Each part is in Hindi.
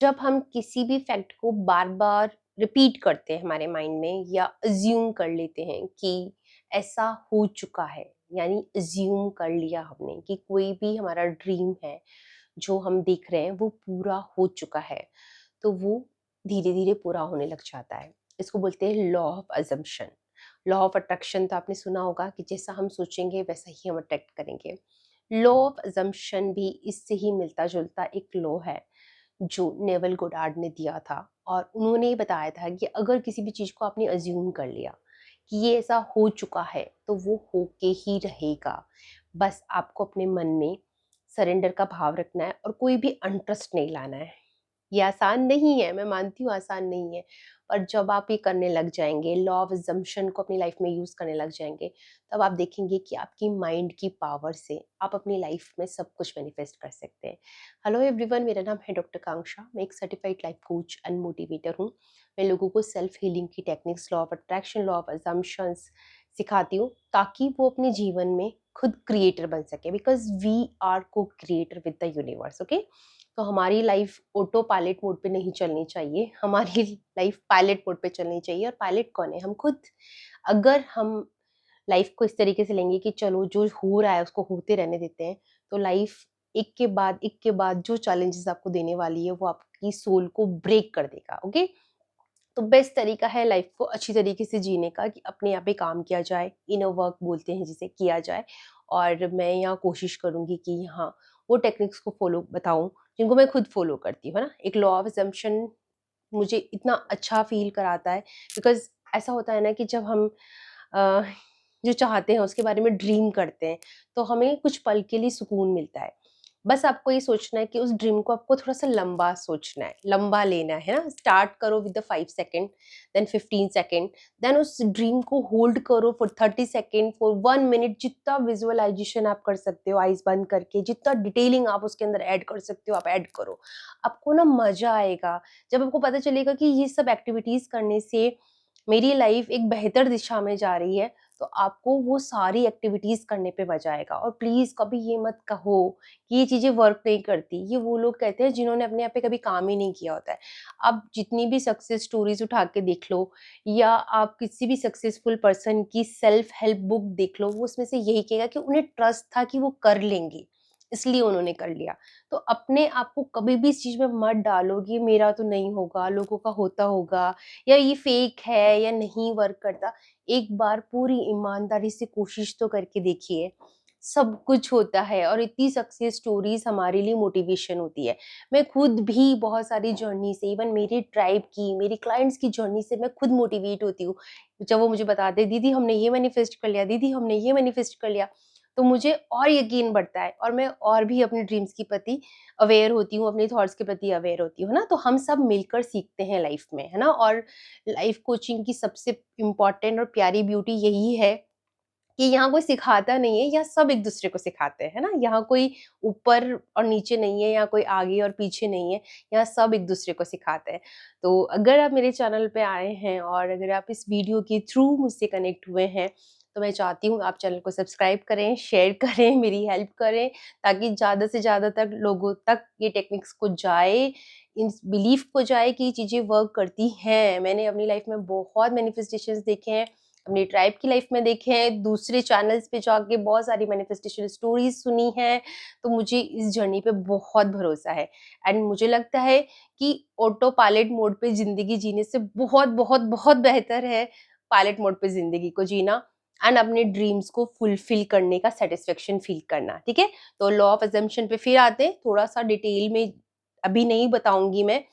जब हम किसी भी फैक्ट को बार बार रिपीट करते हैं हमारे माइंड में या अज्यूम कर लेते हैं कि ऐसा हो चुका है, यानी अज्यूम कर लिया हमने कि कोई भी हमारा ड्रीम है जो हम देख रहे हैं वो पूरा हो चुका है, तो वो धीरे धीरे पूरा होने लग जाता है। इसको बोलते हैं law of assumption. Law of attraction तो आपने सुना होगा कि जैसा हम सोचेंगे वैसा ही हम अट्रैक्ट करेंगे। लॉ ऑफ अजम्पशन भी इससे ही मिलता जुलता एक लॉ है जो नेवल गोडार्ड ने दिया था। और उन्होंने ये बताया था कि अगर किसी भी चीज़ को आपने अज्यूम कर लिया कि ये ऐसा हो चुका है तो वो होके ही रहेगा। बस आपको अपने मन में सरेंडर का भाव रखना है और कोई भी इंटरेस्ट नहीं लाना है। ये आसान नहीं है, मैं मानती हूँ आसान नहीं है, पर जब आप ये करने लग जाएंगे, लॉ ऑफ अजम्पशन को अपनी लाइफ में यूज करने लग जाएंगे, तब आप देखेंगे कि आपकी माइंड की पावर से आप अपनी लाइफ में सब कुछ मैनिफेस्ट कर सकते हैं। हेलो एवरीवन, मेरा नाम है डॉक्टर कांक्षा। मैं एक certified life coach and motivator हूँ। मैं लोगों को सेल्फ हीलिंग की techniques, law of attraction, law of assumptions सिखाती हूँ ताकि वो अपने जीवन में खुद क्रिएटर बन सके, बिकॉज वी आर को creator with the universe. Okay, तो हमारी लाइफ ऑटो पायलट मोड पे नहीं चलनी चाहिए, हमारी लाइफ पायलट मोड पे चलनी चाहिए। और पायलट कौन है? हम खुद। अगर हम लाइफ को इस तरीके से लेंगे कि चलो जो हो रहा है उसको होते रहने देते हैं, तो लाइफ एक के बाद जो चैलेंजेस आपको देने वाली है वो आपकी सोल को ब्रेक कर देगा। ओके, तो बेस्ट तरीका है लाइफ को अच्छी तरीके से जीने का कि अपने आप पे काम किया जाए, इनर वर्क बोलते हैं जिसे, किया जाए। और मैं यहाँ कोशिश करूँगी कि यहाँ वो टेक्निक्स को फॉलो बताऊँ जिनको मैं खुद फॉलो करती हूँ, है ना। एक लॉ ऑफ असम्पशन मुझे इतना अच्छा फील कराता है, बिकॉज़ ऐसा होता है ना कि जब हम अ, जो चाहते हैं उसके बारे में ड्रीम करते हैं, तो हमें कुछ पल के लिए सुकून मिलता है। बस आपको ये सोचना है कि उस ड्रीम को आपको थोड़ा-सा लंबा सोचना है, लंबा लेना है ना। स्टार्ट करो with the 5 second, then 15 second, then उस ड्रीम को होल्ड करो फॉर 30 सेकंड, फॉर 1 मिनट। जितना विजुअलाइज़ेशन आप कर सकते हो आइज़ बंद करके, जितना डिटेलिंग आप उसके अंदर ऐड कर सकते हो आप ऐड करो। आपको ना मज़ा आएगा, जब आपको पता चलेगा कि ये सब एक्टिविटीज़ करने से मेरी लाइफ़ एक बेहतर दिशा में जा रही है, तो आपको वो सारी एक्टिविटीज़ करने पे मज़ा आएगा। और प्लीज़ कभी ये मत कहो कि ये चीज़ें वर्क नहीं करती। ये वो लोग कहते हैं जिन्होंने अपने आप पे कभी काम ही नहीं किया होता है। आप जितनी भी सक्सेस स्टोरीज़ उठा के देख लो या आप किसी भी सक्सेसफुल पर्सन की सेल्फ हेल्प बुक देख लो, वो उसमें से यही कहेगा कि उन्हें ट्रस्ट था कि वो कर लेंगे, इसलिए उन्होंने कर लिया। तो अपने आप को कभी भी इस चीज़ में मत डालो कि मेरा तो नहीं होगा, लोगों का होता होगा, या ये फेक है या नहीं वर्क करता। एक बार पूरी ईमानदारी से कोशिश तो करके देखिए, सब कुछ होता है। और इतनी सक्सेस स्टोरीज़ हमारे लिए मोटिवेशन होती है। मैं खुद भी बहुत सारी जर्नी से, इवन मेरी ट्राइब की, मेरी क्लाइंट्स की जर्नी से मैं खुद मोटिवेट होती हूँ। जब वो मुझे बताते हैं, "दीदी हमने ये मैनिफेस्ट कर लिया, दीदी हमने ये मैनिफेस्ट कर लिया", तो मुझे और यकीन बढ़ता है और मैं और भी अपने ड्रीम्स के प्रति अवेयर होती हूँ, अपने थॉट्स के प्रति अवेयर होती हूँ ना। तो हम सब मिलकर सीखते हैं लाइफ में, है ना। और लाइफ कोचिंग की सबसे इम्पोर्टेंट और प्यारी ब्यूटी यही है कि यहाँ कोई सिखाता नहीं है, यहाँ सब एक-दूसरे को सिखाते हैं, है ना? यहाँ कोई ऊपर और नीचे नहीं है, यहाँ कोई आगे और पीछे नहीं है, यहाँ सब एक-दूसरे को सिखाते हैं। तो अगर आप मेरे चैनल पे आए हैं और अगर आप इस वीडियो के थ्रू मुझसे कनेक्ट हुए हैं, तो मैं चाहती हूँ आप चैनल को सब्सक्राइब करें, शेयर करें, मेरी हेल्प करें, ताकि ज़्यादा से ज़्यादा तक लोगों तक ये टेक्निक्स को जाए, इस बिलीफ को जाए कि ये चीज़ें वर्क करती हैं। मैंने अपनी लाइफ में बहुत मैनिफेस्टेशंस देखे हैं, अपनी ट्राइब की लाइफ में देखे हैं, दूसरे चैनल्स पे जाके बहुत सारी मैनिफेस्टेशन स्टोरीज़ सुनी हैं, तो मुझे इस जर्नी पे बहुत भरोसा है। एंड मुझे लगता है कि ऑटो पायलट मोड पे ज़िंदगी जीने से बहुत, बहुत, बहुत बेहतर है पायलट मोड पे ज़िंदगी को जीना एंड अपने ड्रीम्स को फुलफिल करने का सैटिस्फैक्शन फील करना, ठीक है? तो लॉ ऑफ असम्पशन पे फिर आते हैं, थोड़ा-सा डिटेल में अभी नहीं बताऊँगी मैं।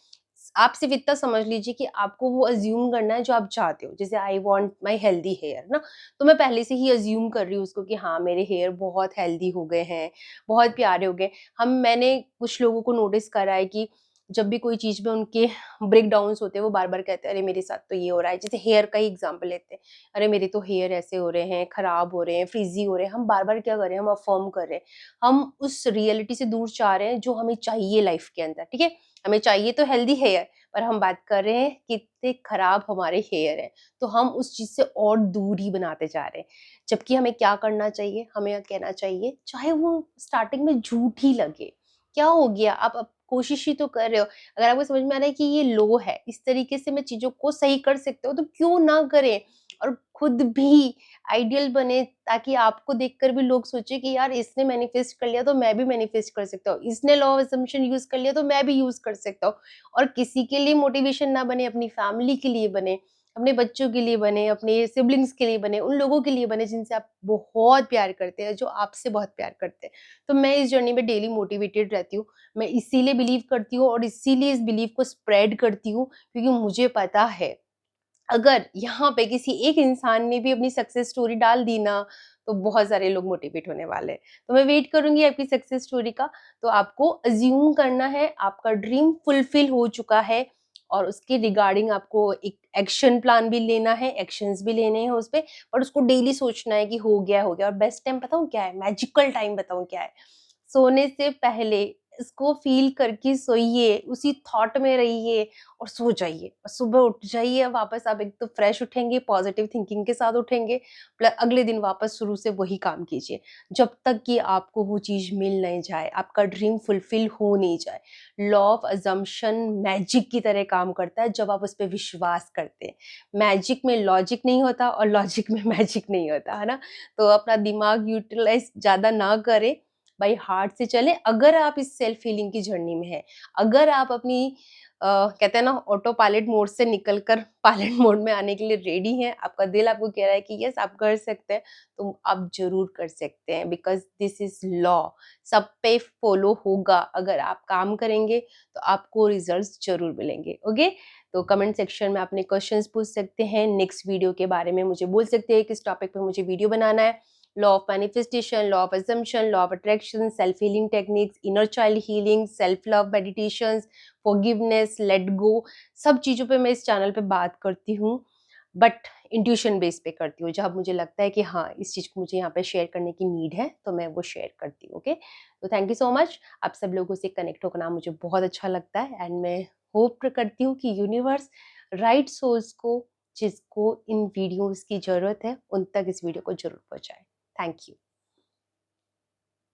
आप सिर्फ़ इतना समझ लीजिए कि आपको वो अज़्यूम करना है जो आप चाहते हो। जैसे I want my healthy hair ना, तो मैं पहले से ही अज़्यूम कर रही हूँ उसको कि हाँ, मेरे हेयर बहुत हेल्दी हो गए हैं, बहुत प्यारे हो गए। मैंने कुछ लोगों को नोटिस करा है कि जब भी कोई चीज़ में उनके ब्रेक डाउन्स होते हैं, वो बार-बार कहते हैं, "अरे! मेरे साथ तो ये हो रहा है।" जैसे हेयर का ही एग्ज़ाम्पल लेते हैं, "अरे! मेरे तो हेयर ऐसे हो रहे हैं, खराब हो रहे हैं, फ्रीज़ी हो रहे हैं।" हम बार-बार क्या कर रहे हैं? हम अफ़र्म कर रहे हैं। हम उस रियलिटी से दूर जा रहे हैं जो हमें चाहिए लाइफ़ के अंदर, ठीक है? हमें चाहिए तो हेल्दी हेयर, पर हम बात कर रहे हैं कितने खराब हमारे हेयर हैं, तो हम उस चीज़ से और दूरी बनाते जा रहे हैं। जबकि हमें क्या करना चाहिए? हमें कहना चाहिए, चाहे वो स्टार्टिंग में झूठ ही लगे, क्या हो गया? आप कोशिश ही तो कर रहे हो। अगर आपको समझ में आ रहा है कि ये लो है, इस तरीके से मैं चीज़ों को सही कर सकते हो, तो क्यों ना करें? और खुद भी आइडियल बने, ताकि आपको देखकर भी लोग सोचे कि यार इसने मैनिफेस्ट कर लिया तो मैं भी मैनिफेस्ट कर सकता हूँ, इसने लॉ ऑफ असम्पशन यूज़ कर लिया तो मैं भी यूज़ कर सकता हूँ। और किसी के लिए मोटिवेशन ना बने, अपनी फैमिली के लिए बने, अपने बच्चों के लिए बने, अपने सिबलिंग्स के लिए बने, उन लोगों के लिए बने जिनसे आप बहुत प्यार करते हैं, जो आपसे बहुत प्यार करते हैं। तो मैं इस जर्नी में डेली मोटिवेटेड रहती हूँ। मैं इसीलिए बिलीव करती हूँ और इसीलिए इस बिलीव को स्प्रेड करती हूँ, क्योंकि मुझे पता है अगर यहाँ पे किसी एक इंसान ने भी अपनी सक्सेस स्टोरी डाल दी ना, तो बहुत सारे लोग मोटिवेट होने वाले हैं। तो मैं वेट करूँगी आपकी सक्सेस स्टोरी का। तो आपको अज़्यूम करना है आपका ड्रीम फुलफिल हो चुका है, और उसके रिगार्डिंग आपको एक एक्शन प्लान भी लेना है, एक्शंस भी लेने हैं उस पे, और उसको डेली सोचना है कि हो गया, हो गया। और बेस्ट टाइम बताऊँ क्या है? मैजिकल टाइम बताऊँ क्या है? सोने से पहले इसको फ़ील करके सोइए, उसी थॉट में रहिए और सो जाइए, और सुबह उठ जाइए, वापस आप एक तो फ्रेश उठेंगे, पॉज़िटिव थिंकिंग के साथ उठेंगे, अगले दिन वापस शुरू से वही काम कीजिए, जब तक कि आपको वो चीज़ मिल नहीं जाए, आपका ड्रीम फुलफ़िल हो नहीं जाए। लॉ ऑफ असम्पशन मैजिक की तरह काम करता है जब आप उस पे विश्वास करते हैं। मैजिक में लॉजिक नहीं होता और लॉजिक में मैजिक नहीं होता, है ना? तो अपना दिमाग यूटिलाइज़ ज़्यादा ना करें, बाय हार्ट से चलें। अगर आप इस सेल्फ हीलिंग की जर्नी में हैं, अगर आप अपनी कहते हैं ना ऑटो पायलट मोड से निकल कर पायलट मोड में आने के लिए रेडी हैं, आपका दिल आपको कह रहा है कि यस आप कर सकते हैं, तो आप ज़रूर कर सकते हैं, बिकॉज़ दिस इज़ लॉ, सब पे फॉलो होगा। अगर आप काम करेंगे तो आपको रिजल्ट्स ज़रूर मिलेंगे, ओके? तो कमेंट सेक्शन में अपने क्वेश्चंस पूछ सकते हैं, नेक्स्ट वीडियो के बारे में मुझे बोल सकते हैं किस टॉपिक पे मुझे वीडियो बनाना है। Law of manifestation, law of assumption, law of attraction, self healing techniques, inner child healing, self love meditations, forgiveness, let go, सब चीज़ों पे मैं इस चैनल पे बात करती हूँ, बट इंट्यूशन बेस पे करती हूँ। जब मुझे लगता है कि हाँ, इस चीज़ को मुझे यहाँ पे शेयर करने की नीड है, तो मैं वो शेयर करती हूँ, ओके? तो थैंक यू सो मच। आप सब लोगों से कनेक्ट होना मुझे बहुत अच्छा लगता है, एंड मैं होप करती हूँ कि यूनिवर्स राइट सोल्स को, जिसको इन वीडियोज़ की ज़रूरत है, उन तक इस वीडियो को ज़रूर पहुँचाए। Thank you.